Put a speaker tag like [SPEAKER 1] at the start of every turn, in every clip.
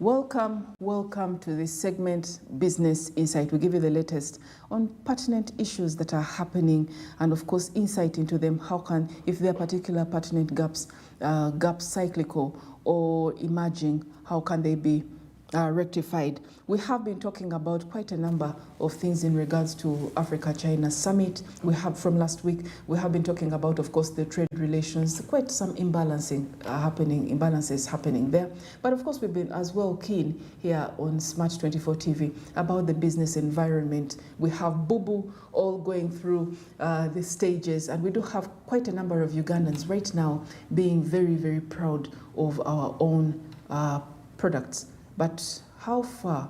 [SPEAKER 1] Welcome to this segment, Business Insight. We give you the latest on pertinent issues that are happening and of course insight into them. How can, if there are particular pertinent gaps cyclical or emerging, how can they be rectified? We have been talking about quite a number of things in regards to Africa-China Summit. We have from last week, we have been talking about, of course, the trade relations, quite some imbalances happening there. But of course, we've been as well keen here on Smart 24 TV about the business environment. We have Bubu all going through the stages, and we do have quite a number of Ugandans right now being very, very proud of our own products. But how far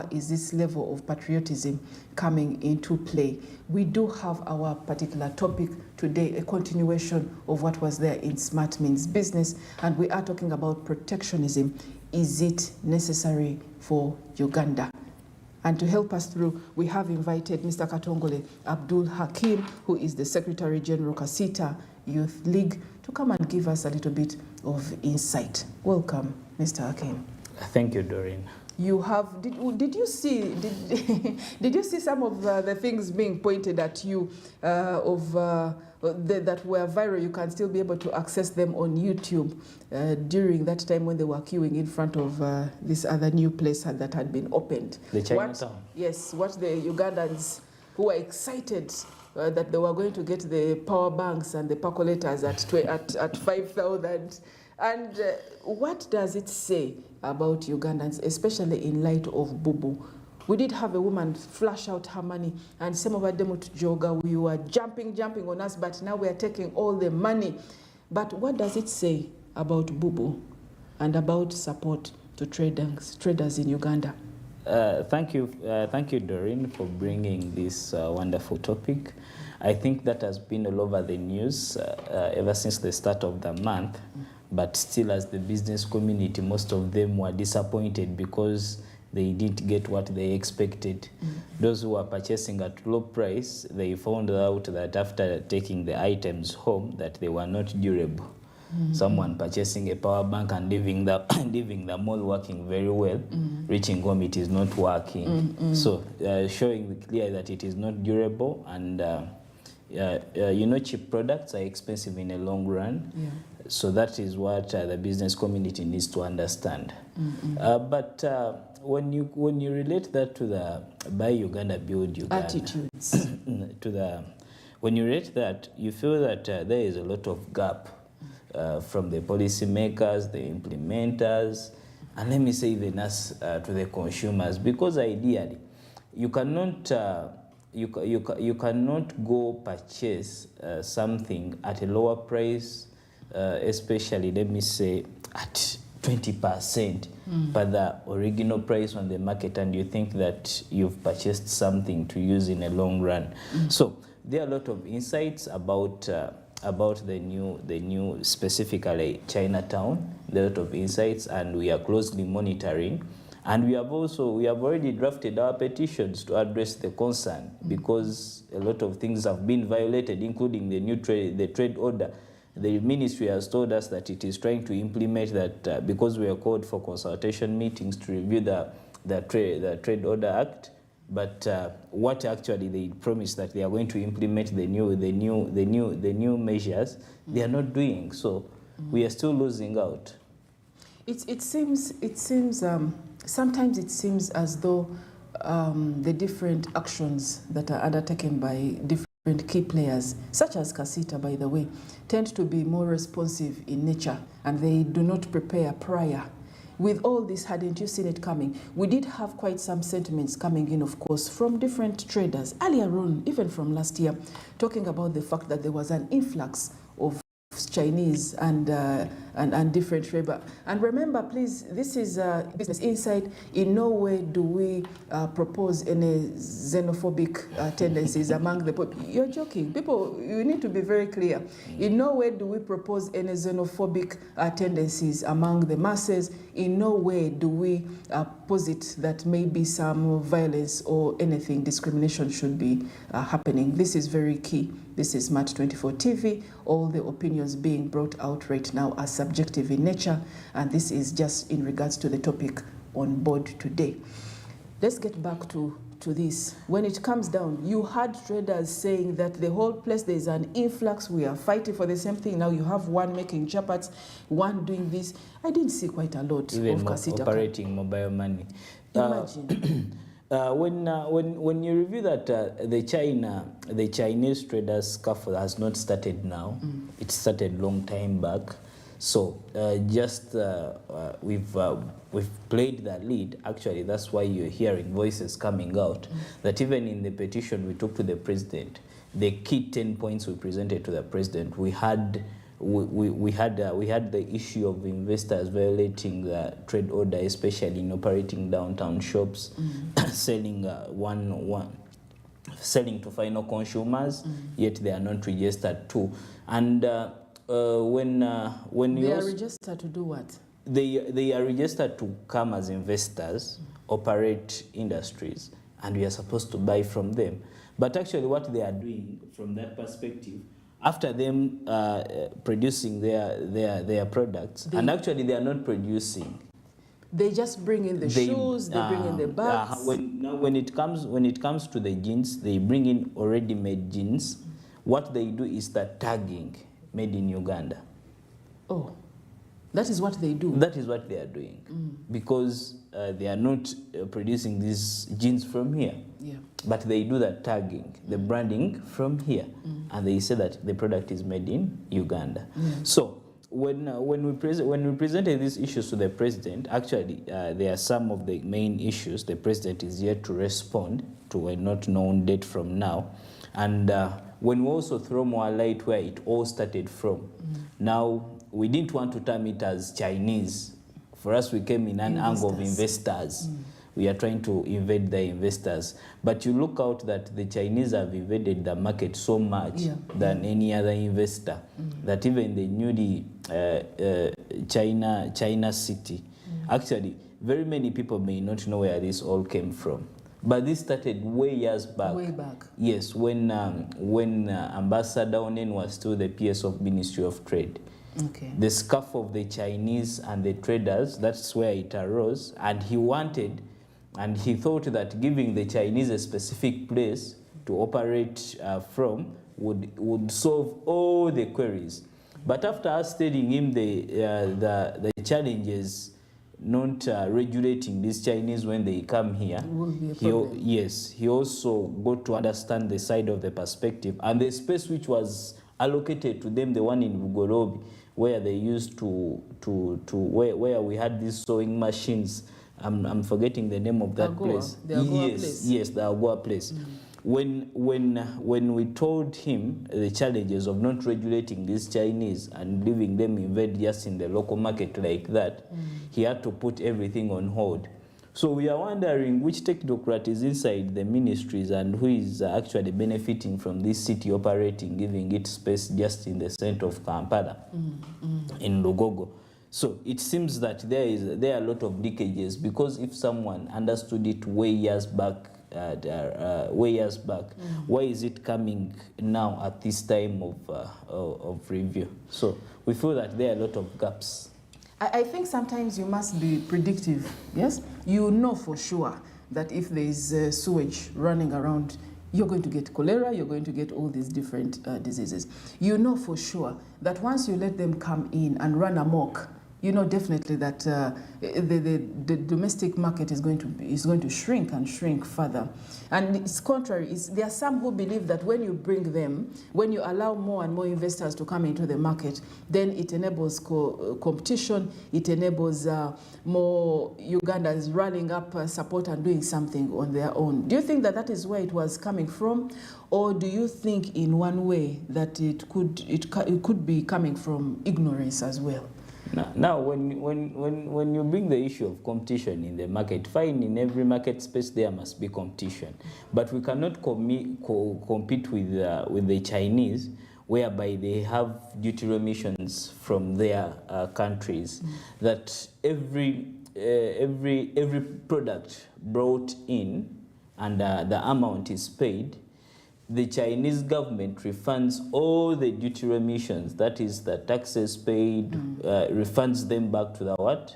[SPEAKER 1] is this level of patriotism coming into play? We do have our particular topic today, a continuation of what was there in Smart Means Business, and we are talking about protectionism. Is it necessary for Uganda? And to help us through, we have invited Mr. Katongole Abdul Hakim, who is the Secretary General Kasita Youth League, to come and give us a little bit of insight. Welcome, Mr. Hakim.
[SPEAKER 2] Thank you, Doreen.
[SPEAKER 1] You have, did you see some of the things being pointed at you that were viral? You can still be able to access them on YouTube during that time when they were queuing in front of this other new place that had been opened.
[SPEAKER 2] The Chinatown.
[SPEAKER 1] Yes, what the Ugandans who were excited that they were going to get the power banks and the percolators at 5,000. And what does it say about Ugandans, especially in light of Bubu? We did have a woman flash out her money, and some of them to Joga, we were jumping on us, but now we are taking all the money. But what does it say about Bubu and about support to traders in Uganda?
[SPEAKER 2] Thank you, Doreen, for bringing this wonderful topic. I think that has been all over the news ever since the start of the month. But still, as the business community, most of them were disappointed because they didn't get what they expected. Those who were purchasing at low price, they found out that after taking the items home, that they were not durable. Someone purchasing a power bank and leaving the mall working very well, reaching home, it is not working. So showing clear that it is not durable, and cheap products are expensive in the long run. Yeah. So that is what the business community needs to understand. But when you relate that to the Buy Uganda, Build Uganda
[SPEAKER 1] attitudes,
[SPEAKER 2] when you relate that, you feel that there is a lot of gap from the policymakers, the implementers, and let me say even us to the consumers, because ideally you cannot you cannot go purchase something at a lower price. Especially, let me say, at 20% per the original price on the market, and you think that you've purchased something to use in a long run. So there are a lot of insights about the new specifically Chinatown. There are a lot of insights, and we are closely monitoring. And we have already drafted our petitions to address the concern, because a lot of things have been violated, including the trade order. The ministry has told us that it is trying to implement that because we are called for consultation meetings to review the Trade Order Act. But what actually they promised that they are going to implement the new measures, they are not doing. So we are still losing out.
[SPEAKER 1] It seems sometimes it seems as though the different actions that are undertaken by different key players, such as Kasita, by the way, tend to be more responsive in nature, and they do not prepare prior. With all this, hadn't you seen it coming? We did have quite some sentiments coming in, of course, from different traders earlier on, even from last year, talking about the fact that there was an influx of Chinese and different labor. And remember, please, this is Business Insight. In no way do we propose any xenophobic tendencies among the people. You're joking. People, you need to be very clear. In no way do we propose any xenophobic tendencies among the masses. In no way do we posit that maybe some violence or anything, discrimination should be happening. This is very key. This is Smart 24 TV. All the opinions being brought out right now are subjective in nature, and this is just in regards to the topic on board today. Let's get back to this. When it comes down, you had traders saying that the whole place, there's an influx, we are fighting for the same thing. Now you have one making chapats, one doing this. I didn't see quite a lot
[SPEAKER 2] even
[SPEAKER 1] of Kasita
[SPEAKER 2] operating mobile money.
[SPEAKER 1] Imagine.
[SPEAKER 2] When you review that the Chinese traders scuffle has not started now, it started long time back. So we've played that lead. Actually, that's why you're hearing voices coming out that even in the petition we took to the president, the key 10 points we presented to the president, we had the issue of investors violating the trade order, especially in operating downtown shops, selling selling to final consumers, yet they are not registered too. And when
[SPEAKER 1] they are registered to do what?
[SPEAKER 2] They are registered to come as investors, operate industries, and we are supposed to buy from them. But actually what they are doing from that perspective, after them producing their products, and actually they are not producing.
[SPEAKER 1] They just bring in the shoes, they bring in the bags.
[SPEAKER 2] When it comes to the jeans, they bring in already made jeans. What they do is that tagging, made in Uganda.
[SPEAKER 1] Oh, that is what they do?
[SPEAKER 2] That is what they are doing. Because they are not producing these jeans from here.
[SPEAKER 1] Yeah.
[SPEAKER 2] But they do that tagging, the branding from here. And they say that the product is made in Uganda. So when we presented these issues to the president, actually there are some of the main issues. The president is yet to respond to a not known date from now. And when we also throw more light where it all started from, now we didn't want to term it as Chinese. For us, we came in an angle of investors. We are trying to invade the investors. But you look out that the Chinese have invaded the market so much than any other investor, that even the newly China city, actually, very many people may not know where this all came from. But this started way years back.
[SPEAKER 1] Way back.
[SPEAKER 2] Yes, when Ambassador Onen was still the PS of Ministry of Trade.
[SPEAKER 1] Okay.
[SPEAKER 2] The scuff of the Chinese and the traders, that's where it arose. And he wanted, and he thought that giving the Chinese a specific place to operate from would solve all the queries. But after us telling him the challenges not regulating these Chinese when they come here, he also got to understand the side of the perspective and the space which was allocated to them, the one in Bugorobi, where they used where we had these sewing machines. I'm forgetting the name of that place.
[SPEAKER 1] The Agoa place.
[SPEAKER 2] Yes, the Agoa place. When we told him the challenges of not regulating these Chinese and leaving them invade just in the local market like that, he had to put everything on hold. So we are wondering which technocrat is inside the ministries and who is actually benefiting from this city operating, giving it space just in the center of Kampala, in Lugogo. So it seems that there are a lot of leakages, because if someone understood it way years back, why is it coming now at this time of review? So we feel that there are a lot of gaps.
[SPEAKER 1] I think sometimes you must be predictive, yes? You know for sure that if there is sewage running around, you're going to get cholera, you're going to get all these different diseases. You know for sure that once you let them come in and run amok, you know definitely that the domestic market is going to shrink and shrink further. And it's contrary. There are some who believe that when you bring them, when you allow more and more investors to come into the market, then it enables competition, it enables more Ugandans running up support and doing something on their own. Do you think that that is where it was coming from? Or do you think in one way that it could be coming from ignorance as well?
[SPEAKER 2] Now, when you bring the issue of competition in the market, fine, in every market space there must be competition. But we cannot compete with the Chinese, whereby they have duty remissions from their countries, that every product brought in and the amount is paid the Chinese government refunds all the duty remissions, that is the taxes paid, refunds them back to the what?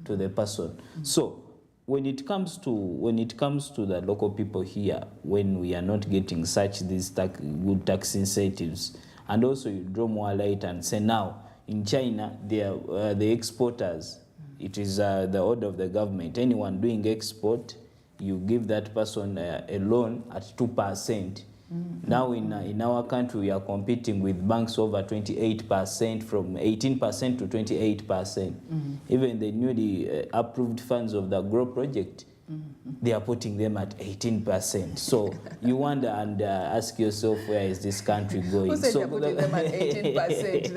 [SPEAKER 2] To the person. So when it comes to the local people here, when we are not getting these good tax incentives, and also you draw more light and say now in China they are the exporters. It is the order of the government. Anyone doing export, you give that person a loan at 2%. Now in our country we are competing with banks over 28%, from 18% to 28%. Even the newly approved funds of the GROW project, they are putting them at 18%. So you wonder and ask yourself, where is this country going?
[SPEAKER 1] Who said
[SPEAKER 2] so
[SPEAKER 1] they're putting them at 18%?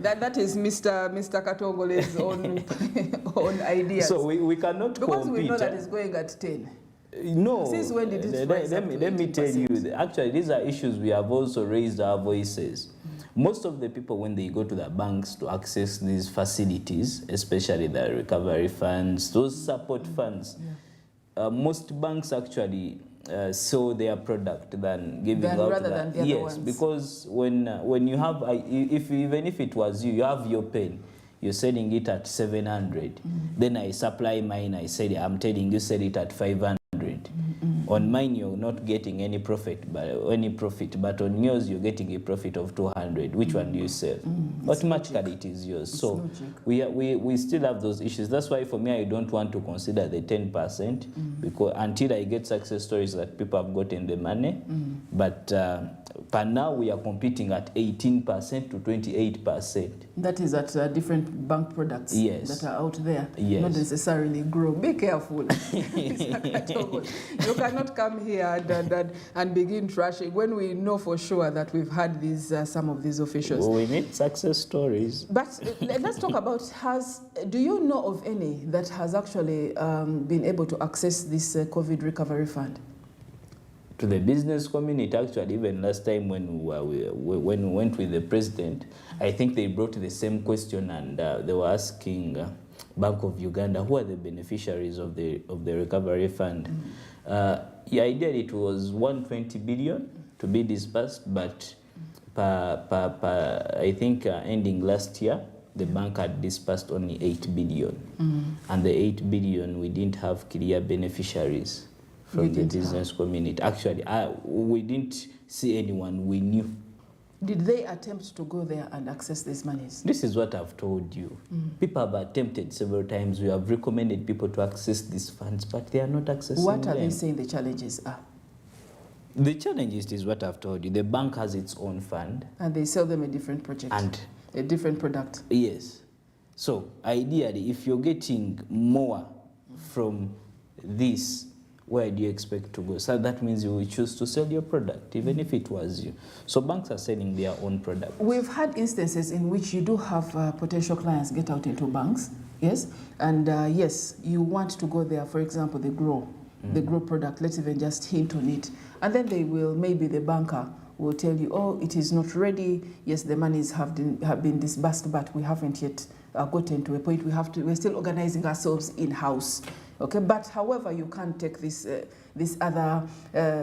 [SPEAKER 1] that is Mr. Katongole's own idea.
[SPEAKER 2] So we cannot
[SPEAKER 1] because
[SPEAKER 2] compete.
[SPEAKER 1] We know that it's going at 10.
[SPEAKER 2] No.
[SPEAKER 1] Since when did it rise up to 18%?
[SPEAKER 2] Let me tell you, actually these are issues we have also raised our voices. Most of the people, when they go to the banks to access these facilities, especially the recovery funds, those support funds, most banks actually sell their product than giving out
[SPEAKER 1] rather than the other ones.
[SPEAKER 2] Because when you have, even if it was you have your pen, you're selling it at 700. Then I supply mine, I said, I'm telling you, sell it at 500. On mine, you're not getting any profit, but on yours, you're getting a profit of 200. Which one do you sell? Automatically, it is yours.
[SPEAKER 1] It's
[SPEAKER 2] so we still have those issues. That's why for me, I don't want to consider the 10% because until I get success stories that people have gotten the money. But per now, we are competing at 18% to 28%.
[SPEAKER 1] That is at different bank products that are out there, not necessarily GROW. Be careful. You cannot come here and begin trashing when we know for sure that we've had these some of these officials.
[SPEAKER 2] Well, we need success stories.
[SPEAKER 1] But let's talk about, do you know of any that has actually been able to access this COVID recovery fund?
[SPEAKER 2] To the business community, actually, even last time when we went with the president, I think they brought the same question and they were asking Bank of Uganda, who are the beneficiaries of the recovery fund? The idea it was 120 billion to be disbursed, but I think ending last year, the bank had disbursed only 8 billion. And the 8 billion, we didn't have clear beneficiaries from the business community. Actually, we didn't see anyone we knew.
[SPEAKER 1] Did they attempt to go there and access these monies?
[SPEAKER 2] This is what I've told you. People have attempted several times. We have recommended people to access these funds, but they are not accessing them.
[SPEAKER 1] What are they saying the challenges are?
[SPEAKER 2] The challenge is what I've told you. The bank has its own fund.
[SPEAKER 1] And they sell them a different project.
[SPEAKER 2] And
[SPEAKER 1] a different product.
[SPEAKER 2] Yes. So ideally, if you're getting more from this, where do you expect to go? So that means you will choose to sell your product, even if it was you. So banks are selling their own product.
[SPEAKER 1] We've had instances in which you do have potential clients get out into banks, yes? And yes, you want to go there, for example, the GROW product, let's even just hint on it. And then they will, maybe the banker will tell you, oh, it is not ready. Yes, the monies have been disbursed, but we haven't yet gotten to a point. We're still organizing ourselves in-house. Okay, but however, you can't take this other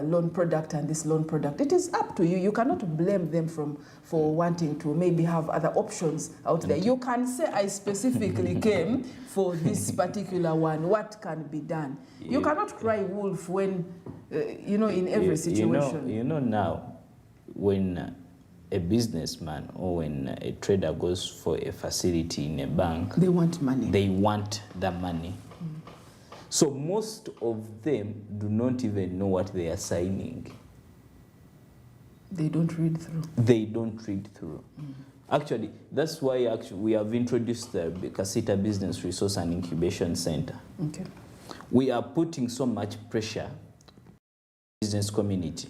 [SPEAKER 1] loan product and this loan product. It is up to you. You cannot blame them for wanting to maybe have other options out there. You can say, I specifically came for this particular one. What can be done? You cannot cry wolf when, in every situation.
[SPEAKER 2] You know now, when a businessman or when a trader goes for a facility in a bank,
[SPEAKER 1] they want money.
[SPEAKER 2] They want the money. So most of them do not even know what they are signing.
[SPEAKER 1] They don't read through.
[SPEAKER 2] They don't read through. Actually, that's why we have introduced the Casita Business Resource and Incubation Center.
[SPEAKER 1] Okay.
[SPEAKER 2] We are putting so much pressure on the business community.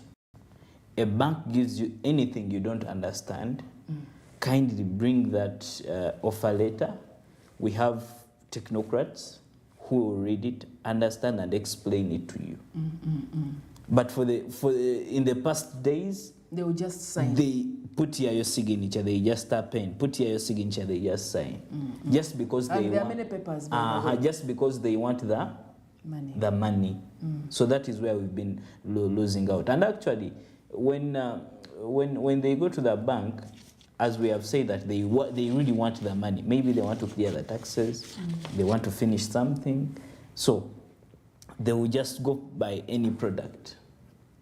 [SPEAKER 2] A bank gives you anything you don't understand, kindly bring that offer letter. We have technocrats who will read it, understand, and explain it to you. But in the past days,
[SPEAKER 1] they will just sign.
[SPEAKER 2] They put here your signature, they just tap in. Put here your signature, they just sign. Just because
[SPEAKER 1] and there are many papers.
[SPEAKER 2] Just because they want the
[SPEAKER 1] Money.
[SPEAKER 2] the money. So that is where we've been losing out. And actually, when they go to the bank, as we have said that they really want the money. Maybe they want to clear the taxes, they want to finish something. So they will just go buy any product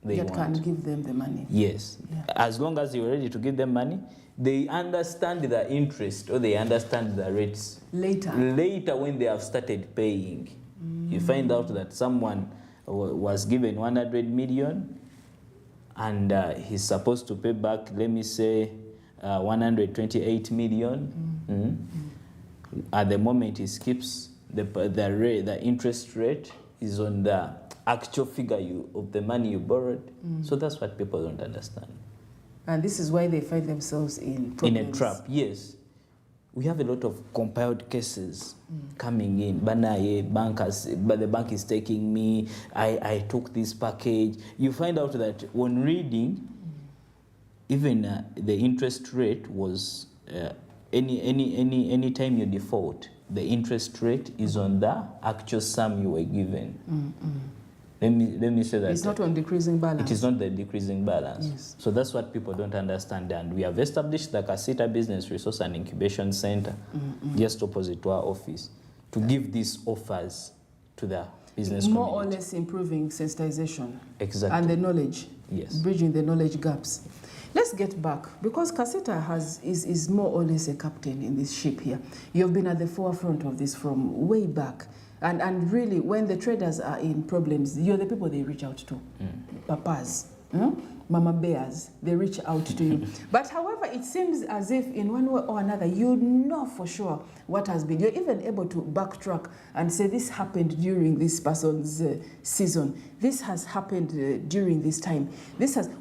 [SPEAKER 2] they
[SPEAKER 1] That
[SPEAKER 2] want.
[SPEAKER 1] can give them the money.
[SPEAKER 2] Yes.
[SPEAKER 1] Yeah.
[SPEAKER 2] As long as you're ready to give them money, they understand the interest or they understand the rates.
[SPEAKER 1] Later.
[SPEAKER 2] Later, when they have started paying, you find out that someone was given 100 million and he's supposed to pay back, let me say, 128 million. At the moment, he skips the interest rate is on the actual figure of the money you borrowed. So that's what people don't understand.
[SPEAKER 1] And this is why they find themselves in problems.
[SPEAKER 2] In a trap, yes. We have a lot of compiled cases coming in. But the bank is taking me. I took this package. You find out that when reading, even the interest rate was any time you default, the interest rate is on the actual sum you were given. Let me say that
[SPEAKER 1] it's not on decreasing balance.
[SPEAKER 2] it is not the decreasing balance.
[SPEAKER 1] Yes.
[SPEAKER 2] So that's what people don't understand. And we have established the Casita Business Resource and Incubation Center just opposite to our office to give these offers to the business
[SPEAKER 1] More
[SPEAKER 2] community.
[SPEAKER 1] or less improving sensitization.
[SPEAKER 2] Exactly.
[SPEAKER 1] And the knowledge.
[SPEAKER 2] Yes.
[SPEAKER 1] Bridging the knowledge gaps. Let's get back, because Casita is more or less a captain in this ship here. You've been at the forefront of this from way back. And really, when the traders are in problems, you're the people they reach out to. Papas, mama bears, they reach out to you. But however, it seems as if in one way or another, you know for sure what has been. You're even able to backtrack and say this happened during this person's season. This has happened during this time.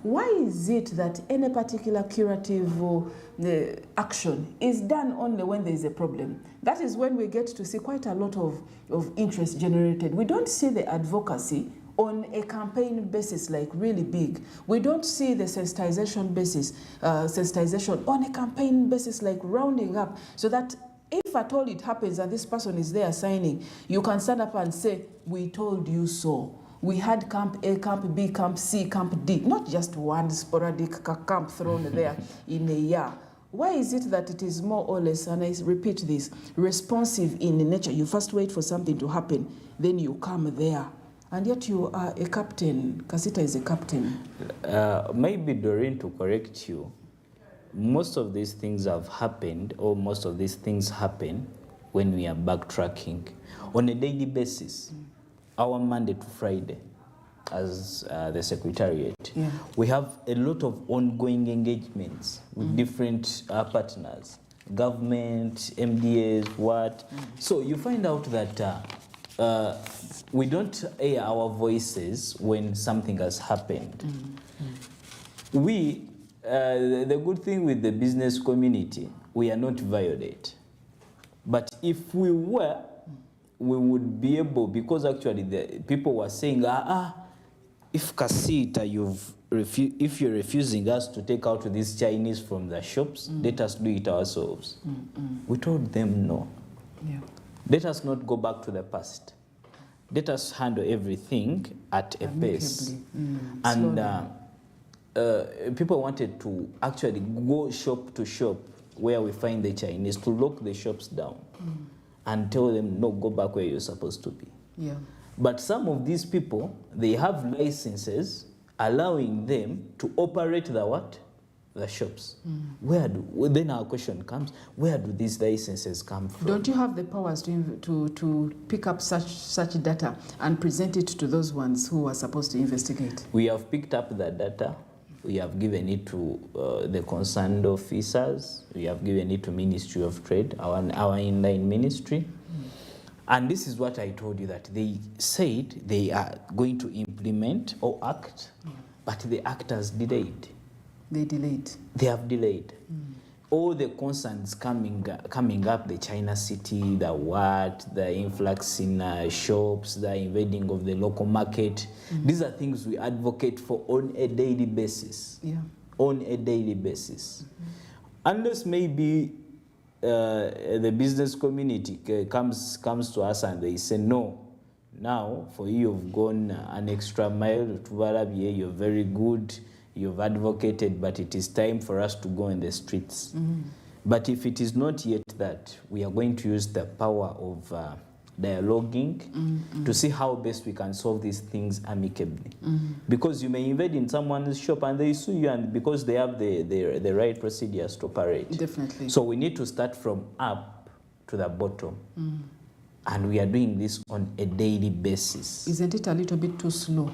[SPEAKER 1] Why is it that any particular curative or action is done only when there is a problem? That is when we get to see quite a lot of interest generated. We don't see the advocacy on a campaign basis, like really big. We don't see the sensitization basis, sensitization on a campaign basis, like rounding up, so that if at all it happens and this person is there signing, you can stand up and say, we told you so. We had camp A, camp B, camp C, camp D, not just one sporadic camp thrown there in a year. Why is it that it is more or less, and I repeat this, responsive in nature? You first wait for something to happen, then you come there. And yet you are a captain. Casita is a captain.
[SPEAKER 2] Maybe, Doreen, to correct you, most of these things have happened, or most of these things happen when we are backtracking. On a daily basis, our Monday to Friday, as the Secretariat, we have a lot of ongoing engagements with different partners, government, MDAs, what. So you find out that we don't air our voices when something has happened. The good thing with the business community, we are not violent. But if we were, we would be able, because actually the people were saying, if Casita, if you're refusing us to take out these Chinese from the shops, let us do it ourselves. We told them no.
[SPEAKER 1] Yeah.
[SPEAKER 2] Let us not go back to the past. Let us handle everything at a pace. And people wanted to actually go shop to shop where we find the Chinese, to lock the shops down and tell them, no, go back where you're supposed to be.
[SPEAKER 1] Yeah.
[SPEAKER 2] But some of these people, they have licenses allowing them to operate the what? The shops. Then our question comes, where do these licenses come from?
[SPEAKER 1] Don't you have the powers to pick up such data and present it to those ones who are supposed to investigate?
[SPEAKER 2] We have picked up the data. We have given it to the concerned officers. We have given it to Ministry of Trade, our inline ministry. And this is what I told you, that they said they are going to implement or act, but the act has delayed.
[SPEAKER 1] They delayed.
[SPEAKER 2] They have delayed. All the concerns coming up, the China City, the what, the influx in shops, the invading of the local market, these are things we advocate for on a daily basis.
[SPEAKER 1] Yeah.
[SPEAKER 2] On a daily basis. Unless maybe the business community comes to us and they say, no, Now, for you, you've gone an extra mile to Barabie, you're very good, you've advocated, but it is time for us to go in the streets. But if it is not yet that, we are going to use the power of dialoguing to see how best we can solve these things amicably. Because you may invade in someone's shop and they sue you, and because they have the right procedures to operate.
[SPEAKER 1] Definitely.
[SPEAKER 2] So we need to start from up to the bottom. And we are doing this on a daily basis.
[SPEAKER 1] Isn't it a little bit too slow?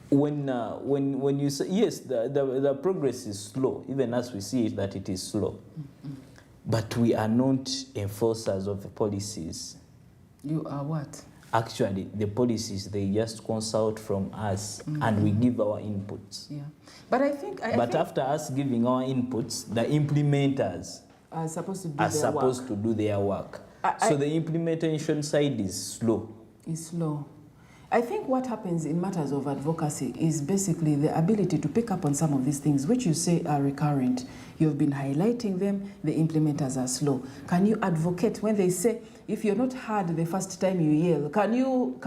[SPEAKER 2] When you say, yes, the progress is slow, even as we see it that it is slow. But we are not enforcers of the policies.
[SPEAKER 1] You are what?
[SPEAKER 2] Actually, the policies, they just consult from us and we give our inputs.
[SPEAKER 1] Yeah. But I think...
[SPEAKER 2] But after us giving our inputs, the implementers
[SPEAKER 1] are supposed
[SPEAKER 2] to do their work. So the implementation side is slow.
[SPEAKER 1] It's slow. I think what happens in matters of advocacy is basically the ability to pick up on some of these things, which you say are recurrent. You've been highlighting them, the implementers are slow. Can you advocate when they say, if you're not heard the first time you yell, can you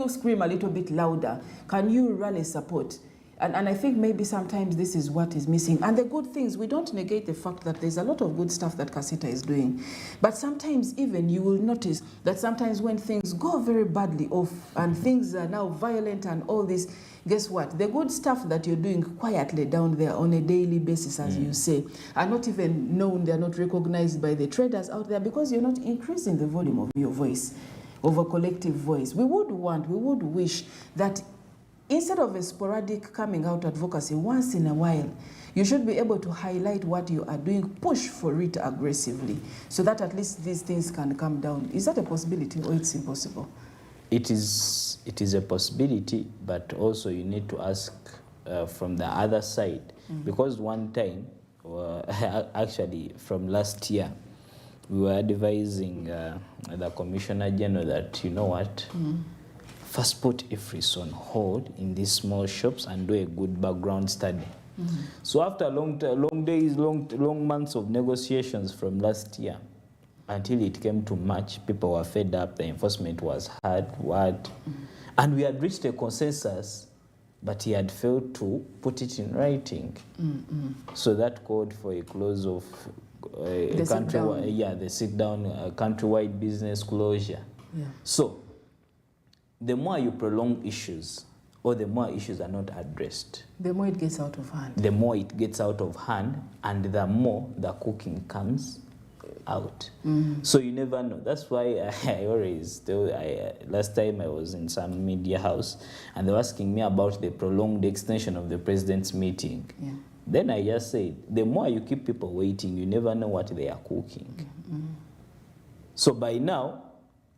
[SPEAKER 1] scream a little bit louder? Can you rally support? And I think maybe sometimes this is what is missing. And the good things, we don't negate the fact that there's a lot of good stuff that Casita is doing. But sometimes even you will notice that sometimes when things go very badly off and things are now violent and all this, guess what? The good stuff that you're doing quietly down there on a daily basis, as you say, are not even known, they're not recognized by the traders out there because you're not increasing the volume of your voice, of a collective voice. We would wish that instead of a sporadic coming out advocacy once in a while, you should be able to highlight what you are doing, push for it aggressively, so that at least these things can come down. Is that a possibility or it's impossible? It is
[SPEAKER 2] a possibility, but also you need to ask from the other side. Because one time, actually from last year, we were advising the Commissioner General that, you know what, first put IFRIS on hold in these small shops and do a good background study. So after long days, long months of negotiations from last year, until it came to March, people were fed up, the enforcement was hard, and we had reached a consensus, but he had failed to put it in writing. So that called for a clause of the sit-down countrywide business closure. So the more you prolong issues, or the more issues are not addressed,
[SPEAKER 1] the more it gets out of hand.
[SPEAKER 2] The more it gets out of hand, and the more the cooking comes out. So you never know. That's why I always tell, last time I was in some media house, and they were asking me about the prolonged extension of the president's meeting. Then I just said, the more you keep people waiting, you never know what they are cooking. So by now,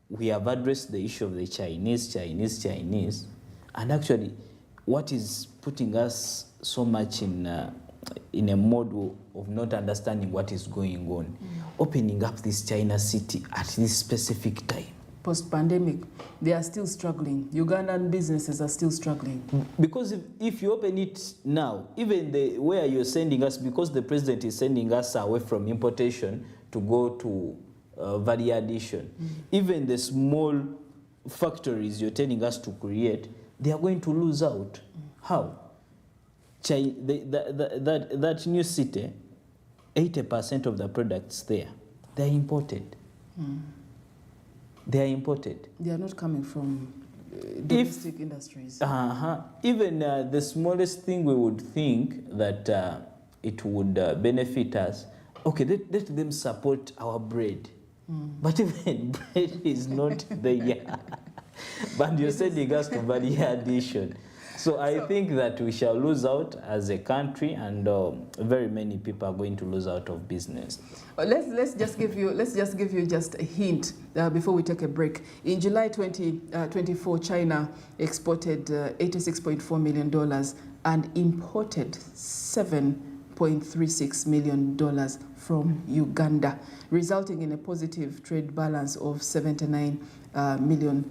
[SPEAKER 2] we have addressed the issue of the Chinese, and actually, what is putting us so much in a mode of not understanding what is going on, opening up this China city at this specific time.
[SPEAKER 1] Post-pandemic, they are still struggling. Ugandan businesses are still struggling. Because
[SPEAKER 2] if you open it now, even where you're sending us, because the president is sending us away from importation to go to value addition, even the small factories you're telling us to create, they are going to lose out. How? That new city, 80% of the products there, they're imported. They are imported.
[SPEAKER 1] They are not coming from domestic industries.
[SPEAKER 2] Even the smallest thing we would think that it would benefit us, okay, let them support our bread. But even bread is not there. But you're sending us to value addition. So I think that we shall lose out as a country, and very many people are going to lose out of business.
[SPEAKER 1] Let's just give you just a hint before we take a break. In July 2024, China exported $86.4 million and imported $7.36 million from Uganda, resulting in a positive trade balance of $79 million.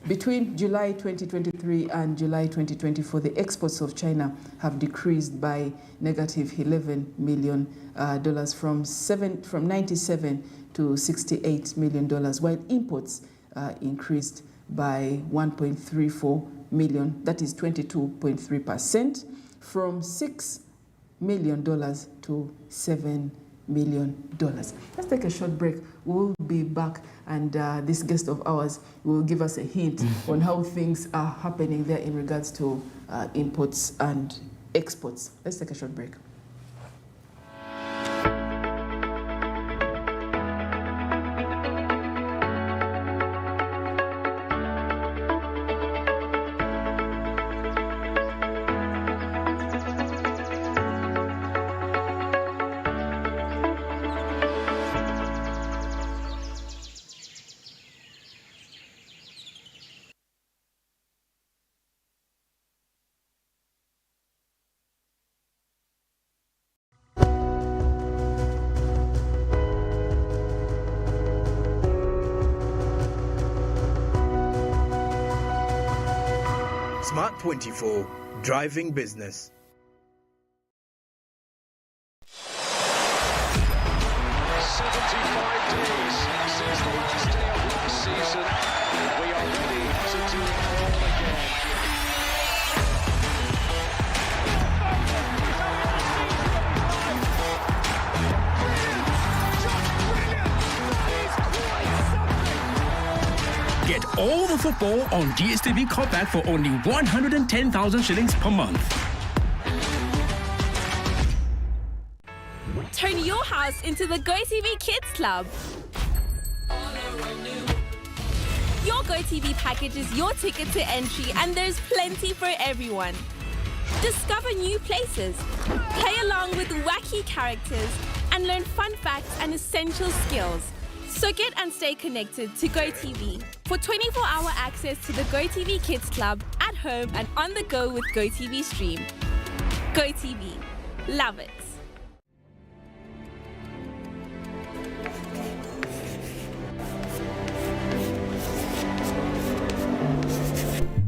[SPEAKER 1] Between July 2023 and July 2024, the exports of China have decreased by negative $11 million from 97 to $68 million, while imports increased by 1.34 million, that is 22.3%, from $6 million to $7 million. Let's take a short break. We'll be back, and this guest of ours will give us a hint on how things are happening there in regards to imports and exports. Let's take a short break.
[SPEAKER 3] Smart 24, driving business.
[SPEAKER 4] 75 days since the last day of last season. We are ready to do it all again.
[SPEAKER 5] Get all the football on DSTV Cutback for only 110,000 shillings per month.
[SPEAKER 6] Turn your house into the GoTV Kids Club. Your GoTV package is your ticket to entry, and there's plenty for everyone. Discover new places, play along with wacky characters, and learn fun facts and essential skills. So get and stay connected to GoTV for 24-hour access to the GoTV Kids Club at home and on the go with GoTV Stream. GoTV. Love it.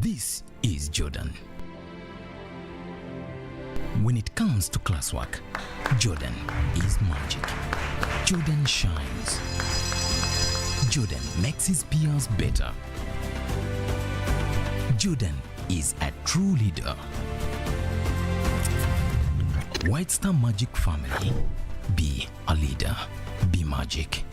[SPEAKER 5] This is Jordan. When it comes to classwork, Jordan is magic. Jordan shines. Jordan makes his peers better. Jordan is a true leader. White Star Magic family, be a leader, be magic.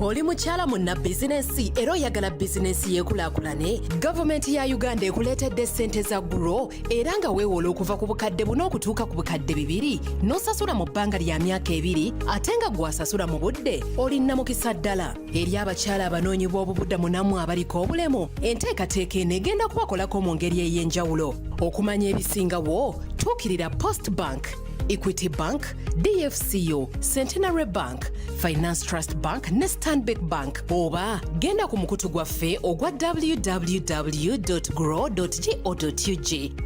[SPEAKER 7] Oli mukyala munna bizinesi era oyagala bizinesi yeekulaakulane, gavumenti ya Uganda ekuleetedde ssente za Grow era nga weewola okuva ku bukadde buna okutuuka ku bukadde 2 n'osasula mu bbanga lya myaka 2 ate nga gw'asasula mu budde olina mukisa ddala. Eri abakyala abanoonyi b'obubudamu nammwe abaliko obulemu, enteekateeka eno egenda kubakolako mu ngeri ey'enjawulo. Okumanya ebisingawo, tuukirira Post Bank, Equity Bank, DFCO, Centenary Bank, Finance Trust Bank ne Stanbic Bank, oba genda ku mukutu gwaffe ogwa www.grow.go.ug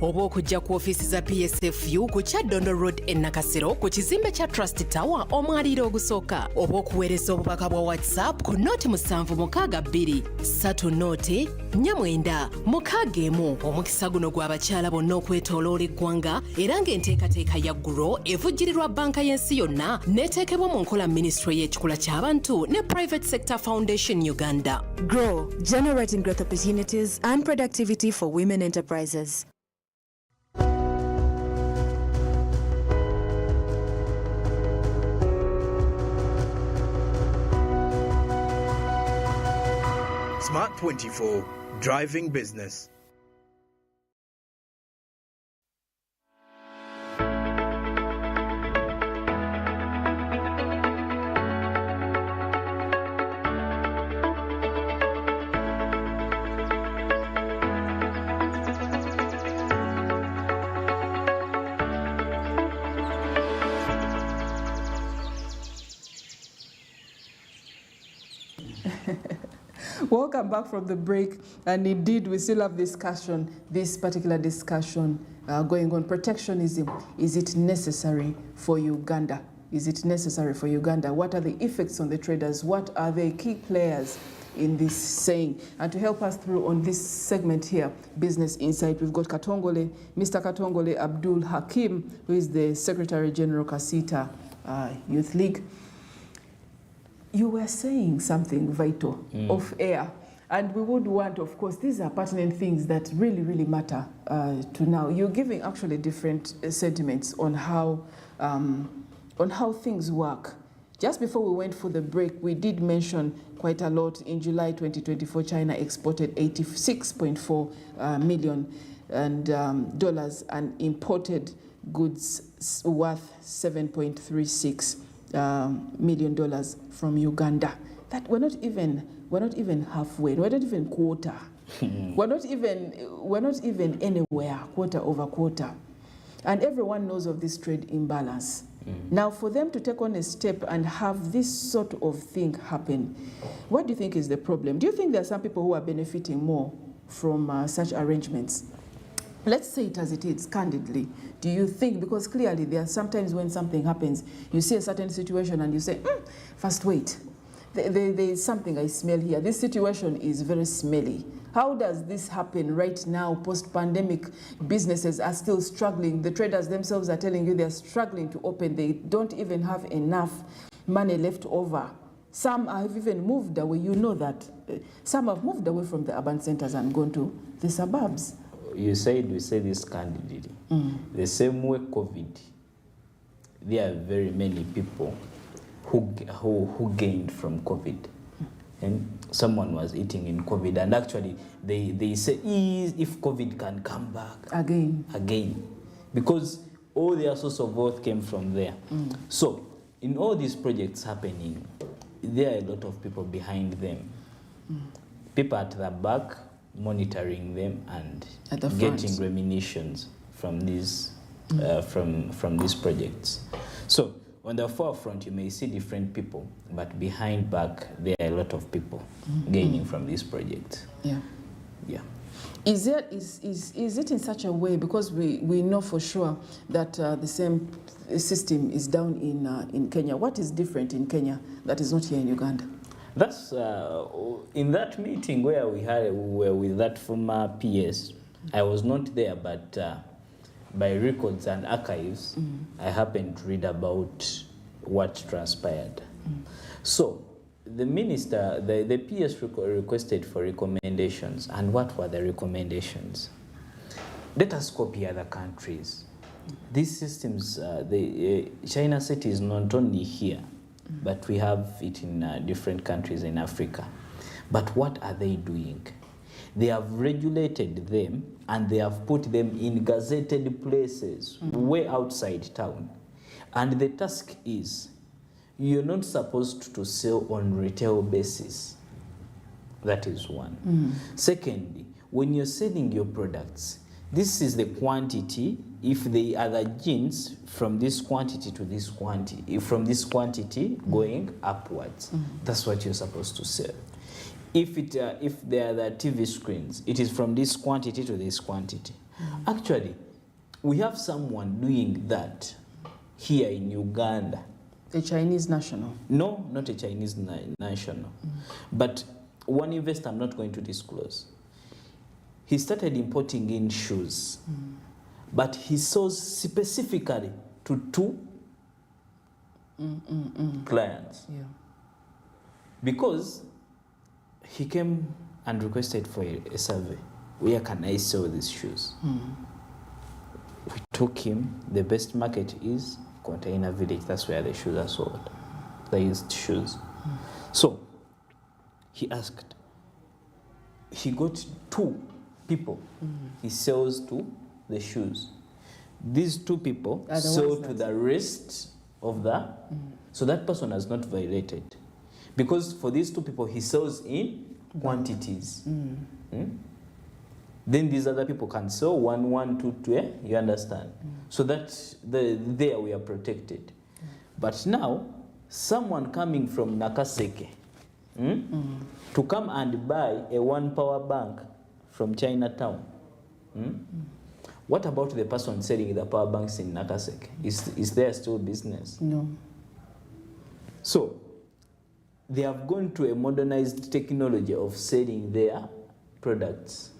[SPEAKER 7] oba okujja ku ofiisi za PSFU ku Kyaddondo Road e Nakasero ku kizimbe kya Trust Tower omwaliiro ogusooka, oba okuweereza obubaka bwa WhatsApp ku nooti 762 3 nooti 4961. Omukisa guno gw'abakyala bonna okwetooloola eggwanga era ng'enteekateeka ya Grow evujjirirwa banka y'ensi yonna n'eteekebwa mu nkola Ministry y'ekikula ky'abantu ne Private Sector Foundation Uganda.
[SPEAKER 8] Grow, generating growth opportunities and productivity for women enterprises.
[SPEAKER 3] Smart 24, driving business.
[SPEAKER 1] Welcome back from the break, and indeed we still have discussion, this particular discussion going on. Protectionism, is it necessary for Uganda? Is it necessary for Uganda? What are the effects on the traders? What are the key players in this saying. And to help us through on this segment here, Business Insight, we've got Katongole, Mr. Katongole Abdul Hakim, who is the Secretary General Kasita Youth League. You were saying something vital off air, and we would want, of course, these are pertinent things that really, really matter to now. You're giving actually different sentiments on how things work. Just before we went for the break, we did mention quite a lot. In July 2024, China exported $86.4 million dollars and imported goods worth $7.36 million dollars from Uganda. That we're not even halfway. We're not even quarter. we're not even anywhere quarter over quarter, and everyone knows of this trade imbalance. Now, for them to take on a step and have this sort of thing happen, what do you think is the problem? Do you think there are some people who are benefiting more from such arrangements? Let's say it as it is, candidly. Do you think, because clearly there are sometimes when something happens, you see a certain situation and you say, first wait, there is something I smell here. This situation is very smelly. How does this happen right now, post-pandemic? Businesses are still struggling. The traders themselves are telling you they're struggling to open. They don't even have enough money left over. Some have even moved away. You know that. Some have moved away from the urban centers and gone to the suburbs.
[SPEAKER 2] We say this candidly. The same way COVID, there are very many people who gained from COVID. And someone was eating in COVID, and actually they say if COVID can come back again, because all their source of wealth came from there. So in all these projects happening, there are a lot of people behind them, people at the back monitoring them and getting remunerations from these from these projects. So on the forefront, you may see different people, but behind back, there are a lot of people gaining from this project. Yeah. Is
[SPEAKER 1] it in such a way, because we know for sure that the same system is down in Kenya? What is different in Kenya that is not here in Uganda?
[SPEAKER 2] That's in that meeting where we were with that former PS. I was not there, but by records and archives, I happened to read about what transpired. So the minister, the PS requested for recommendations. And what were the recommendations? Let us copy other countries. These systems, China City is not only here, but we have it in different countries in Africa. But what are they doing? They have regulated them and they have put them in gazetted places way outside town. And the task is, you're not supposed to sell on retail basis. That is one. Secondly, when you're selling your products, this is the quantity. If they are the genes from this quantity to this quantity, from this quantity going upwards, that's what you're supposed to sell. If they are the TV screens, it is from this quantity to this quantity. Actually, we have someone doing that here in Uganda.
[SPEAKER 1] A Chinese national?
[SPEAKER 2] No, not a Chinese national. But one investor I'm not going to disclose. He started importing in shoes, but he sells specifically to two clients. Because he came and requested for a survey. Where can I sell these shoes? We took him. The best market is Container Village. That's where the shoes are sold. The used shoes. So he asked. He got two people. He sells to the shoes. These two people sell to the rest of the... So that person has not violated. Because for these two people, he sells in quantities. Then these other people can sell 1, 1, 2, 2, you understand? So that there we are protected. But now, someone coming from Nakaseke to come and buy a 1 power bank from Chinatown. What about the person selling the power banks in Nakaseke? Is there still business?
[SPEAKER 1] No.
[SPEAKER 2] So, they have gone to a modernized technology of selling their products.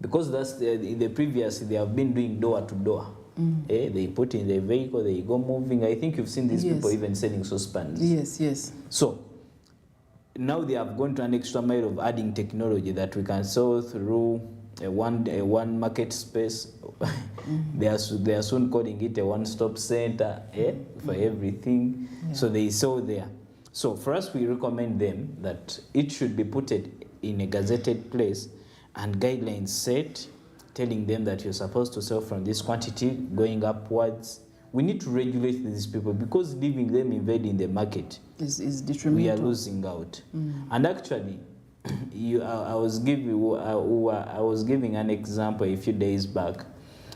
[SPEAKER 2] Because that's the previous, they have been doing door to door. They put in the vehicle, they go moving. I think you've seen these people even selling saucepans.
[SPEAKER 1] Yes, yes.
[SPEAKER 2] So now they have gone to an extra mile of adding technology that we can sell through a one market space. They are soon calling it a one-stop center for everything. So they sell there. So for us, we recommend them that it should be put in a gazetted place and guidelines set, telling them that you're supposed to sell from this quantity going upwards. We need to regulate these people because leaving them invading the market
[SPEAKER 1] is detrimental.
[SPEAKER 2] We are losing out. And actually, I was giving an example a few days back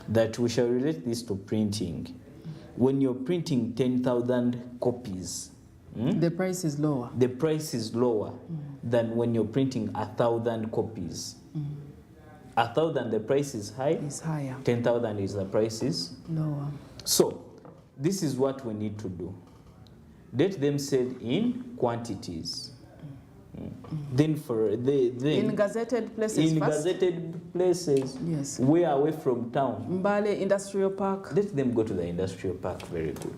[SPEAKER 2] that we shall relate this to printing. When you're printing 10,000 copies,
[SPEAKER 1] the price is lower.
[SPEAKER 2] The price is lower than when you're printing 1,000 copies. 1,000, the price is high.
[SPEAKER 1] It's higher.
[SPEAKER 2] 10,000 is the price is
[SPEAKER 1] lower.
[SPEAKER 2] So this is what we need to do. Let them sell in quantities. Then
[SPEAKER 1] in gazetted places.
[SPEAKER 2] In gazetted places.
[SPEAKER 1] Yes.
[SPEAKER 2] Way away from town.
[SPEAKER 1] Mbale Industrial Park.
[SPEAKER 2] Let them go to the industrial park. Very good.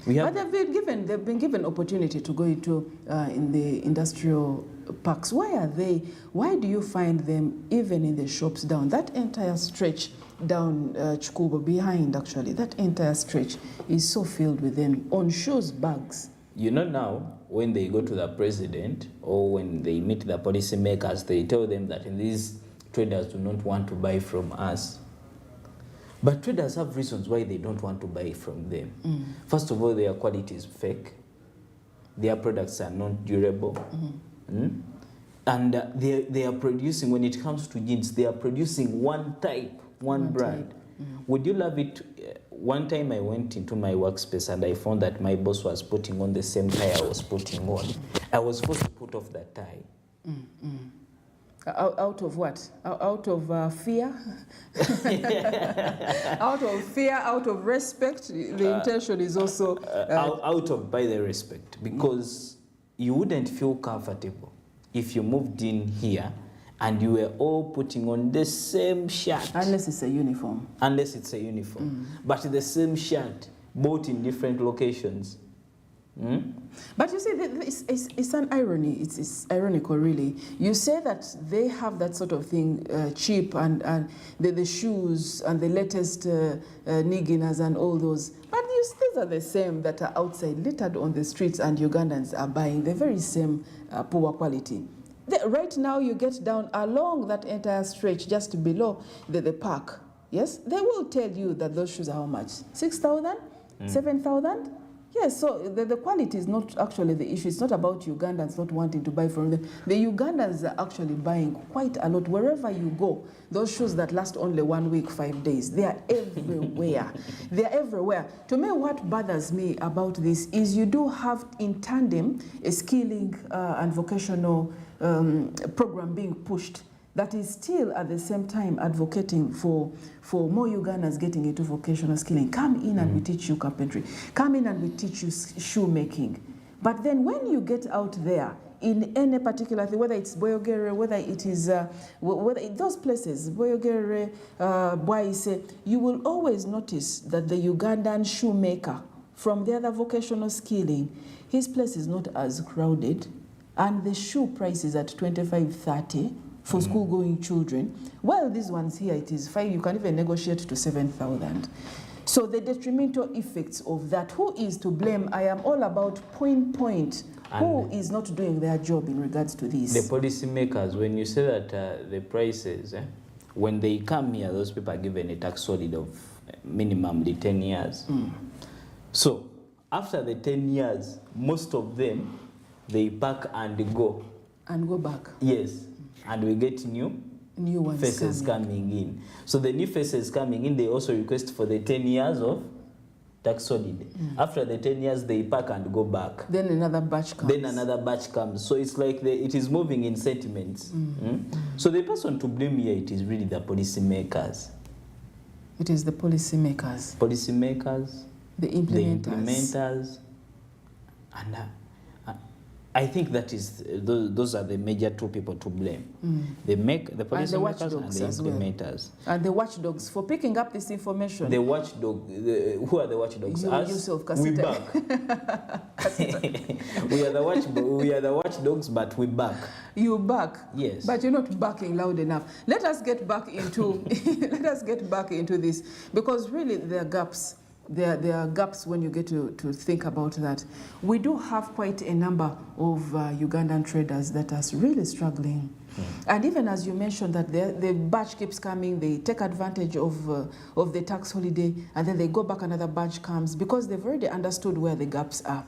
[SPEAKER 1] But they've been given opportunity to go into in the industrial parks. Why do you find them even in the shops down that entire stretch down Chikubo behind, actually that entire stretch is so filled with them on shoes, bags?
[SPEAKER 2] You know, now when they go to the president or when they meet the policymakers, they tell them that these traders do not want to buy from us. But traders have reasons why they don't want to buy from them. First of all, their quality is fake. Their products are not durable. And they are producing, when it comes to jeans, they are producing one type, one brand. Would you love it? One time I went into my workspace and I found that my boss was putting on the same tie I was putting on. I was forced to put off that tie.
[SPEAKER 1] Out of what? Out of fear? Out of fear, out of respect. The intention is also...
[SPEAKER 2] out of by the respect. Because you wouldn't feel comfortable if you moved in here and you were all putting on the same shirt.
[SPEAKER 1] Unless it's a uniform.
[SPEAKER 2] Unless it's a uniform. But the same shirt, both in different locations.
[SPEAKER 1] But you see, it's an irony. It's ironical, really. You say that they have that sort of thing cheap and the shoes and the latest Niginas and all those. But these are the same that are outside, littered on the streets, and Ugandans are buying the very same poor quality. Right now, you get down along that entire stretch just below the park. Yes, they will tell you that those shoes are how much? 6,000? 7,000? Yes, so the quality is not actually the issue. It's not about Ugandans not wanting to buy from them. The Ugandans are actually buying quite a lot. Wherever you go, those shoes that last only 1 week, 5 days, they are everywhere. They are everywhere. To me, what bothers me about this is you do have in tandem a skilling and vocational program being pushed that is still at the same time advocating for more Ugandans getting into vocational skilling. Come in and we teach you carpentry. Come in and we teach you shoemaking. But then when you get out there in any particular thing, whether it's Boyogere, whether it is those places, Boyogere, Bwaise, you will always notice that the Ugandan shoemaker from the other vocational skilling, his place is not as crowded, and the shoe price is at 25-30 for school-going children. Well, these ones here, it is 5. You can even negotiate to 7,000. So the detrimental effects of that, who is to blame? I am all about point. Who is not doing their job in regards to this?
[SPEAKER 2] The policymakers, when you say that the prices, when they come here, those people are given a tax solid of minimally 10 years. So after the 10 years, most of them, they pack and go.
[SPEAKER 1] And go back.
[SPEAKER 2] Yes. And we get new
[SPEAKER 1] ones
[SPEAKER 2] faces coming in. So the new faces coming in, they also request for the 10 years of tax solid. After the 10 years, they pack and go back.
[SPEAKER 1] Then another batch comes.
[SPEAKER 2] So it's like it is moving in sentiments. So the person to blame here, it is really the policymakers.
[SPEAKER 1] It is the policymakers.
[SPEAKER 2] Policymakers.
[SPEAKER 1] The implementers.
[SPEAKER 2] And I think that is those are the major two people to blame. The policy makers and the implementers.
[SPEAKER 1] Well. And the watchdogs for picking up this information.
[SPEAKER 2] The watchdog. Who are the watchdogs?
[SPEAKER 1] You
[SPEAKER 2] Us.
[SPEAKER 1] yourself,
[SPEAKER 2] We
[SPEAKER 1] Kasita.
[SPEAKER 2] back. We are the watchdogs, but we back.
[SPEAKER 1] You back.
[SPEAKER 2] Yes.
[SPEAKER 1] But you're not backing loud enough. Let us get back into this, because really there are gaps. There are gaps when you get to think about that. We do have quite a number of Ugandan traders that are really struggling. And even as you mentioned that the batch keeps coming, they take advantage of the tax holiday, and then they go back, another batch comes, because they've already understood where the gaps are.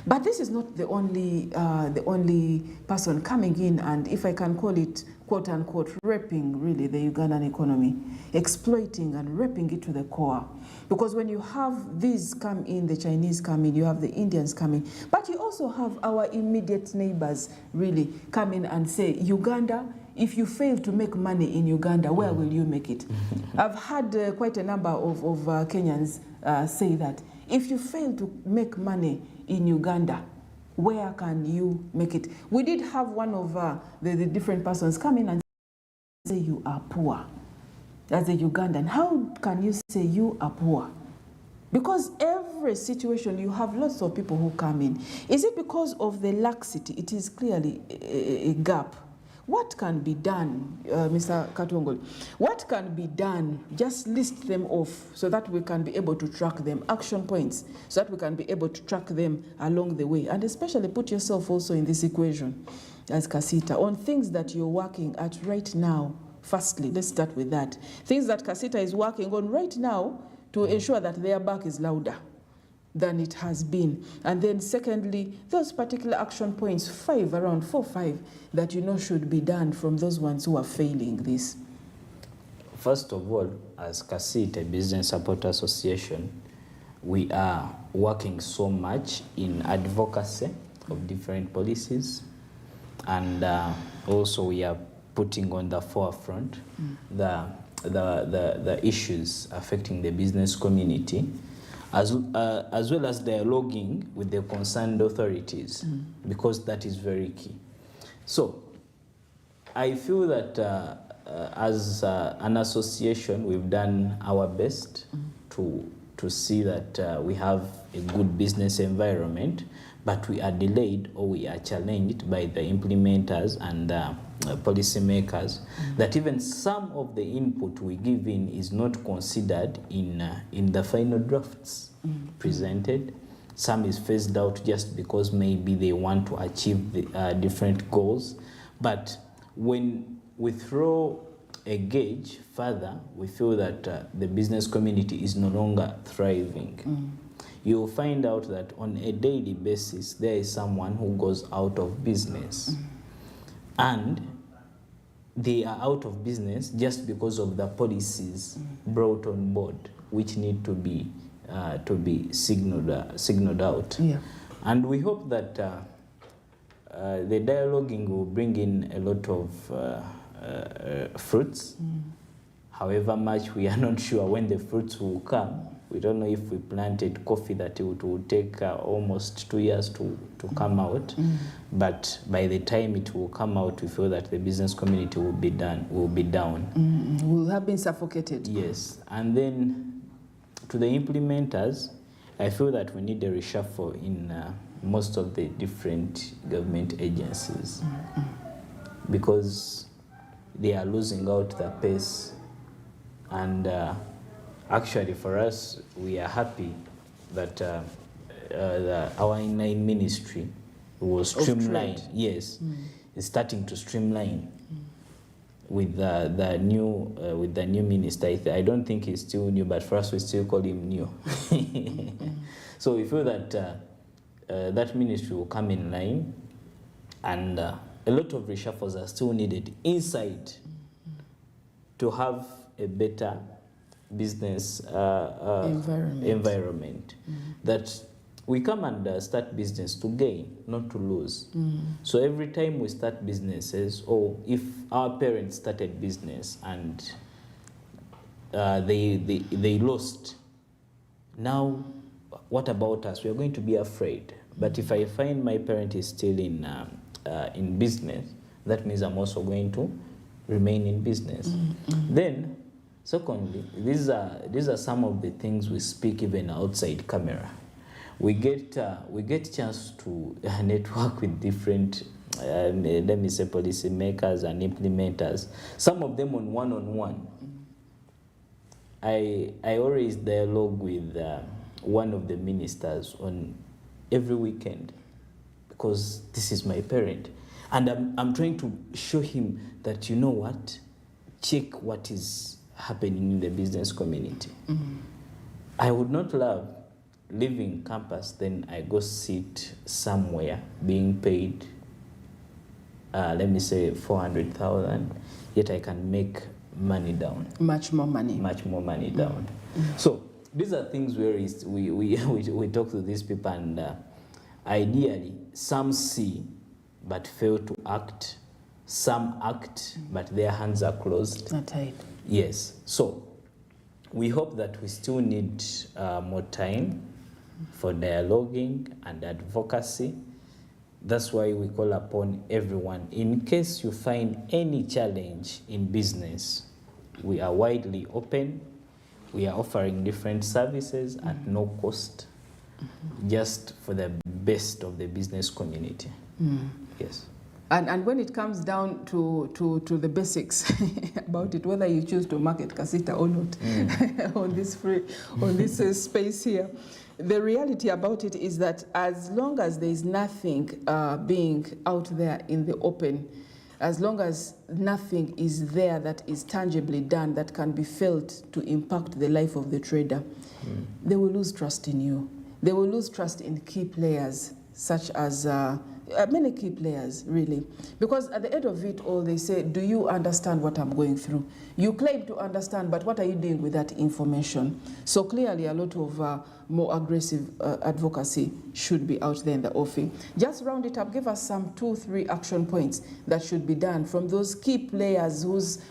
[SPEAKER 1] But this is not the only person coming in, and if I can call it, quote unquote, raping really the Ugandan economy, exploiting and raping it to the core. Because when you have these come in, the Chinese come in, you have the Indians coming, but you also have our immediate neighbors really come in and say, Uganda, if you fail to make money in Uganda, where will you make it? I've had quite a number of Kenyans say that. If you fail to make money in Uganda, where can you make it? We did have one of the different persons come in and say you are poor. As a Ugandan, how can you say you are poor? Because every situation you have lots of people who come in. Is it because of the laxity? It is clearly a gap. What can be done, Mr. Katongol? What can be done? Just list them off so that we can be able to track them, action points, so that we can be able to track them along the way. And especially put yourself also in this equation as Kasita on things that you're working at right now. Firstly, let's start with that. Things that Kasita is working on right now to ensure that their back is louder than it has been. And then secondly, those particular action points, around 4 or 5, that you know should be done from those ones who are failing this.
[SPEAKER 2] First of all, as Kasita Business Support Association, we are working so much in advocacy of different policies, and also we are putting on the forefront the issues affecting the business community, as well as dialoguing with the concerned authorities, because that is very key. So I feel that as an association, we've done our best to see that we have a good business environment, but we are delayed or we are challenged by the implementers and policymakers, that even some of the input we give in is not considered in the final drafts presented. Some is phased out just because maybe they want to achieve the, different goals. But when we throw a gauge further, we feel that the business community is no longer thriving. You'll find out that on a daily basis, there is someone who goes out of business. And they are out of business just because of the policies brought on board, which need to be signaled out. Yeah. And we hope that the dialoguing will bring in a lot of fruits. However much, we are not sure when the fruits will come. We don't know if we planted coffee that it will take almost 2 years to come out. But by the time it will come out, we feel that the business community will be down.
[SPEAKER 1] Will have been suffocated.
[SPEAKER 2] Yes. And then to the implementers, I feel that we need a reshuffle in most of the different government agencies, because they are losing out the pace. And actually, for us, we are happy that our inline ministry was streamlined. Yes, it's starting to streamline with the new minister. I don't think he's still new, but for us, we still call him new. So we feel that that ministry will come in line, and a lot of reshuffles are still needed inside to have a better business environment. That we come and start business to gain, not to lose. So every time we start businesses, or if our parents started business and they lost, now what about us? We are going to be afraid, But if I find my parent is still in business, that means I'm also going to remain in business. Then, secondly, these are some of the things we speak even outside camera. We get chance to network with different, let me say, policy makers and implementers. Some of them on one-on-one. I always dialogue with one of the ministers on every weekend because this is my parent. And I'm trying to show him that, you know what, check what is happening in the business community. I would not love leaving campus, then I go sit somewhere being paid, let me say 400,000, yet I can make money down.
[SPEAKER 1] Much more money.
[SPEAKER 2] Much more money down. So these are things where we talk to these people, and ideally some see but fail to act. Some act but their hands are closed.
[SPEAKER 1] Not tied.
[SPEAKER 2] Yes. So we hope that we still need more time for dialoguing and advocacy. That's why we call upon everyone. In case you find any challenge in business, we are widely open. We are offering different services at no cost, just for the best of the business community. Yes.
[SPEAKER 1] And when it comes down to the basics about it, whether you choose to market Casita or not on this space here, the reality about it is that as long as there is nothing being out there in the open, as long as nothing is there that is tangibly done that can be felt to impact the life of the trader, they will lose trust in you. They will lose trust in key players such as many key players, really. Because at the end of it all, they say, do you understand what I'm going through? You claim to understand, but what are you doing with that information? So clearly a lot of more aggressive advocacy should be out there in the offing. Just round it up, give us some 2-3 action points that should be done from those key players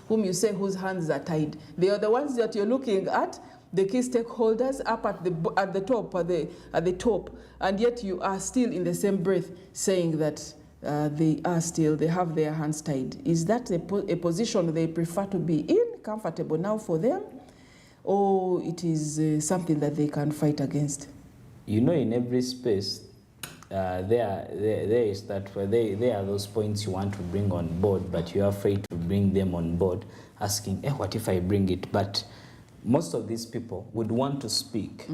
[SPEAKER 1] whom you say whose hands are tied. They are the ones that you're looking at, the key stakeholders up at the top, and yet you are still in the same breath saying that they have their hands tied. Is that a position they prefer to be in, comfortable now for them, or it is something that they can fight against?
[SPEAKER 2] You know, in every space, there is that there are those points you want to bring on board, but you're afraid to bring them on board, asking, what if I bring it? But most of these people would want to speak,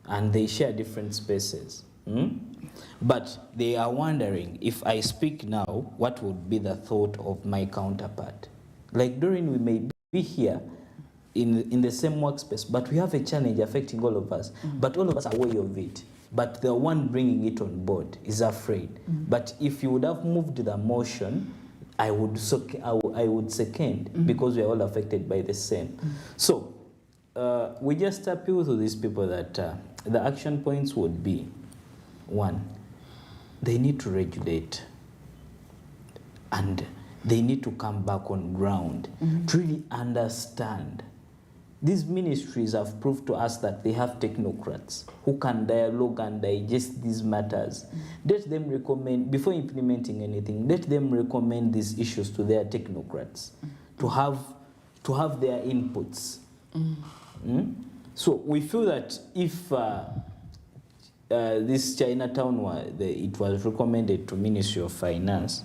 [SPEAKER 2] and they share different spaces. But they are wondering, if I speak now, what would be the thought of my counterpart? Like Doreen, we may be here in the same workspace, but we have a challenge affecting all of us, but all of us are aware of it. But the one bringing it on board is afraid. But if you would have moved the motion, I would second, because we are all affected by the same. So we just appeal to these people that the action points would be, 1, they need to regulate, and they need to come back on ground to really understand. These ministries have proved to us that they have technocrats who can dialogue and digest these matters. Let them recommend, before implementing anything, let them recommend these issues to their technocrats to have their inputs. So we feel that if this Chinatown, it was recommended to Ministry of Finance.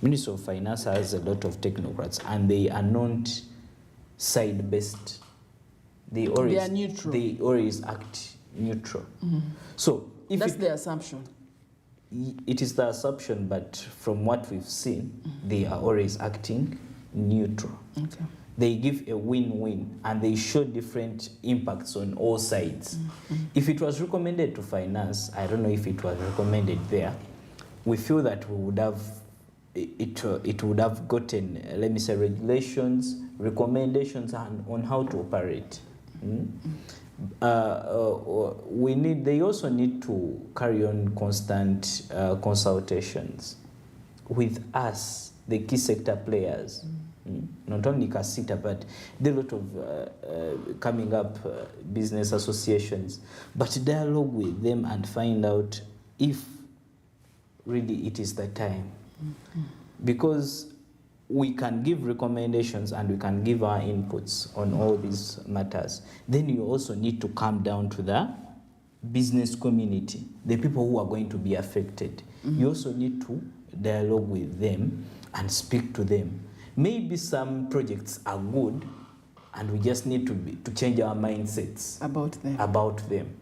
[SPEAKER 2] Ministry of Finance has a lot of technocrats, and they are not side-based. They are neutral. They always act neutral. So if
[SPEAKER 1] that's the assumption.
[SPEAKER 2] It is the assumption, but from what we've seen, they are always acting neutral. Okay. They give a win-win, and they show different impacts on all sides. If it was recommended to finance, I don't know if it was recommended there, we feel that we would have, it would have gotten, let me say, regulations, recommendations on how to operate. They also need to carry on constant consultations with us, the key sector players. Not only Casita, but there are a lot of coming up business associations, but dialogue with them and find out if really it is the time. Because we can give recommendations and we can give our inputs on all these matters. Then you also need to come down to the business community, the people who are going to be affected. You also need to dialogue with them and speak to them. Maybe some projects are good and we just need to change our mindsets about them.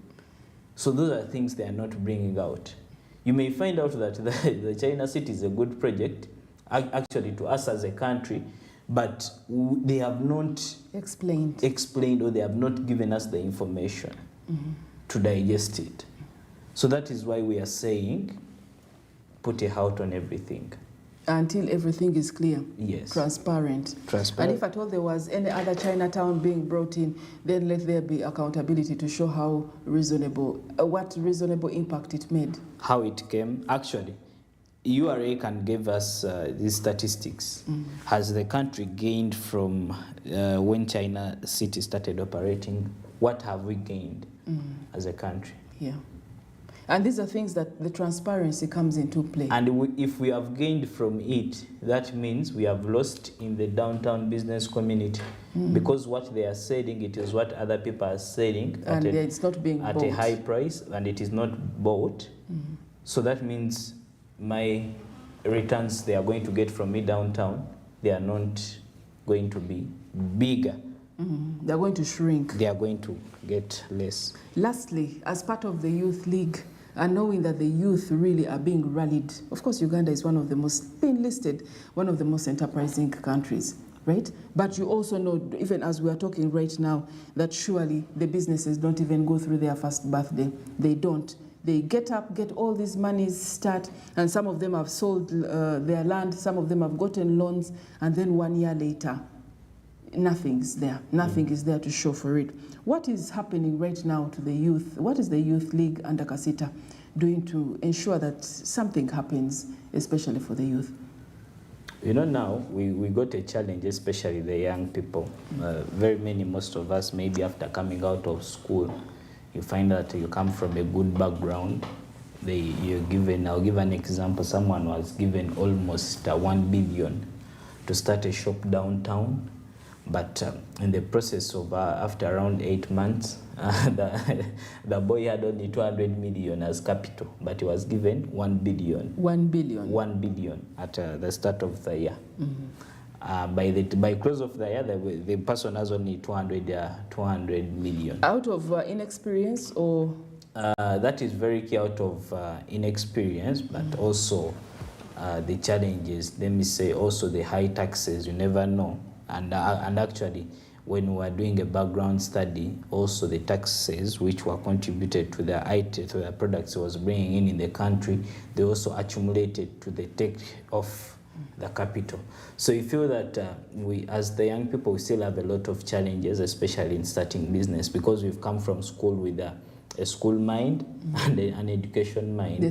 [SPEAKER 2] So those are things they are not bringing out. You may find out that the China City is a good project, actually to us as a country, but they have not explained or they have not given us the information to digest it. So that is why we are saying, put a halt on everything.
[SPEAKER 1] Until everything is clear,
[SPEAKER 2] yes,
[SPEAKER 1] transparent. And if at all there was any other Chinatown being brought in, then let there be accountability to show how reasonable, what reasonable impact it made.
[SPEAKER 2] How it came. Actually, URA can give us these statistics. Has the country gained from when China City started operating? What have we gained as a country?
[SPEAKER 1] Yeah. And these are things that the transparency comes into play.
[SPEAKER 2] And if we have gained from it, that means we have lost in the downtown business community. Because what they are selling, it is what other people are selling
[SPEAKER 1] it's not being
[SPEAKER 2] at
[SPEAKER 1] bought
[SPEAKER 2] a high price, and it is not bought. So that means my returns they are going to get from me downtown, they are not going to be bigger.
[SPEAKER 1] They are going to shrink.
[SPEAKER 2] They are going to get less.
[SPEAKER 1] Lastly, as part of the Youth League, and knowing that the youth really are being rallied, of course, Uganda is one of the most, being listed, one of the most enterprising countries, right? But you also know, even as we are talking right now, that surely the businesses don't even go through their first birthday. They don't. They get up, get all these monies, start, and some of them have sold their land, some of them have gotten loans, and then 1 year later, nothing's there. Nothing is there to show for it. What is happening right now to the youth? What is the Youth League under Kasita doing to ensure that something happens, especially for the youth?
[SPEAKER 2] You know, now we got a challenge, especially the young people. Very many, most of us, maybe after coming out of school, you find that you come from a good background. You're given, I'll give an example, someone was given almost 1 billion to start a shop downtown. But in the process of after around 8 months, the boy had only 200 million as capital, but he was given 1 billion.
[SPEAKER 1] 1 billion.
[SPEAKER 2] 1 billion at the start of the year. By close of the year, the person has only 200 million.
[SPEAKER 1] Out of inexperience, or?
[SPEAKER 2] That is very key, out of inexperience, but also the challenges. Let me say also the high taxes. You never know. And actually, when we were doing a background study, also the taxes which were contributed to the products he was bringing in the country, they also accumulated to the take of the capital. So you feel that we, as the young people, we still have a lot of challenges, especially in starting business, because we've come from school with a school mind and an education mind.
[SPEAKER 1] The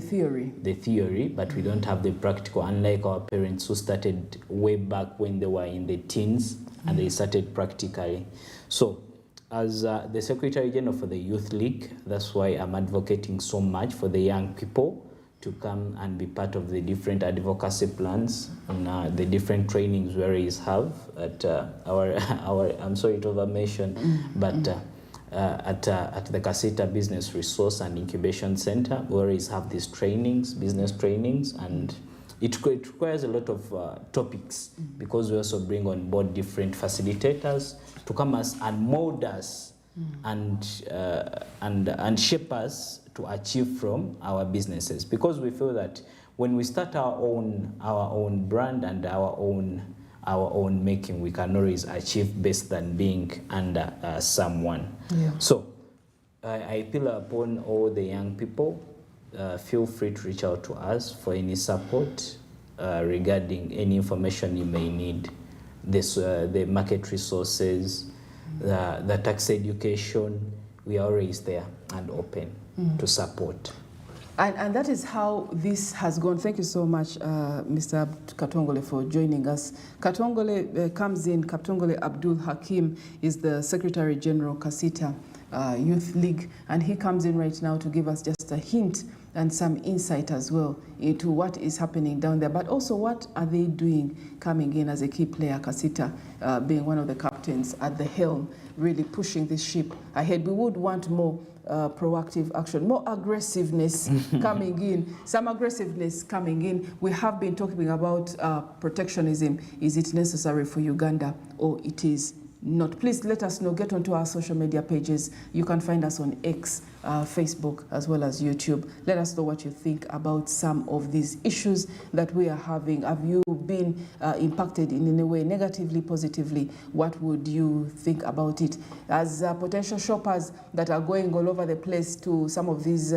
[SPEAKER 1] theory, but we don't have the practical, unlike our parents who started way back when they were in the teens and they started practically. So as the Secretary General for the Youth League, that's why I'm advocating so much for the young people to come and be part of the different advocacy plans and the different trainings where we have at our I'm sorry to over mention, but at the Kasita Business Resource and Incubation Center, where we have these trainings, business trainings, and it requires a lot of topics, because we also bring on board different facilitators to come and mold us and shape us to achieve from our businesses, because we feel that when we start our own brand and our own making, we can always achieve best than being under someone. Yeah. So I appeal upon all the young people, feel free to reach out to us for any support regarding any information you may need, the market resources, the tax education. We are always there and open to support. And that is how this has gone. Thank you so much, Mr. Katongole, for joining us. Katongole comes in. Katongole Abdul Hakim is the Secretary General, Kasita Youth League, and he comes in right now to give us just a hint and some insight as well into what is happening down there, but also what are they doing coming in as a key player, Kasita being one of the captains at the helm, really pushing this ship ahead. We would want more proactive action, more aggressiveness coming in, some aggressiveness coming in. We have been talking about protectionism. Is it necessary for Uganda or it is not? Please let us know. Get onto our social media pages. You can find us on X, Facebook, as well as YouTube. Let us know what you think about some of these issues that we are having. Have you been impacted in any way, negatively, positively? What would you think about it? As potential shoppers that are going all over the place to some of these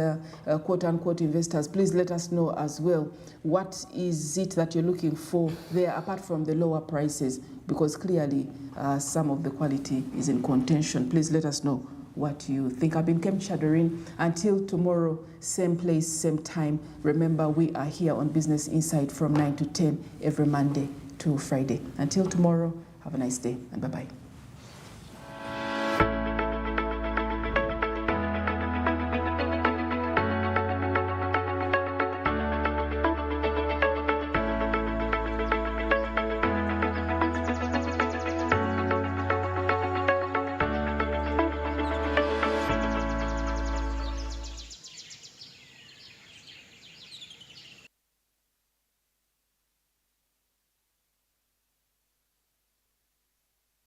[SPEAKER 1] quote-unquote investors, please let us know as well. What is it that you're looking for there, apart from the lower prices? Because clearly some of the quality is in contention. Please let us know what you think. I've been Kemcha Doreen. Until tomorrow, same place, same time. Remember, we are here on Business Insight from 9 to 10 every Monday to Friday. Until tomorrow, have a nice day and bye-bye.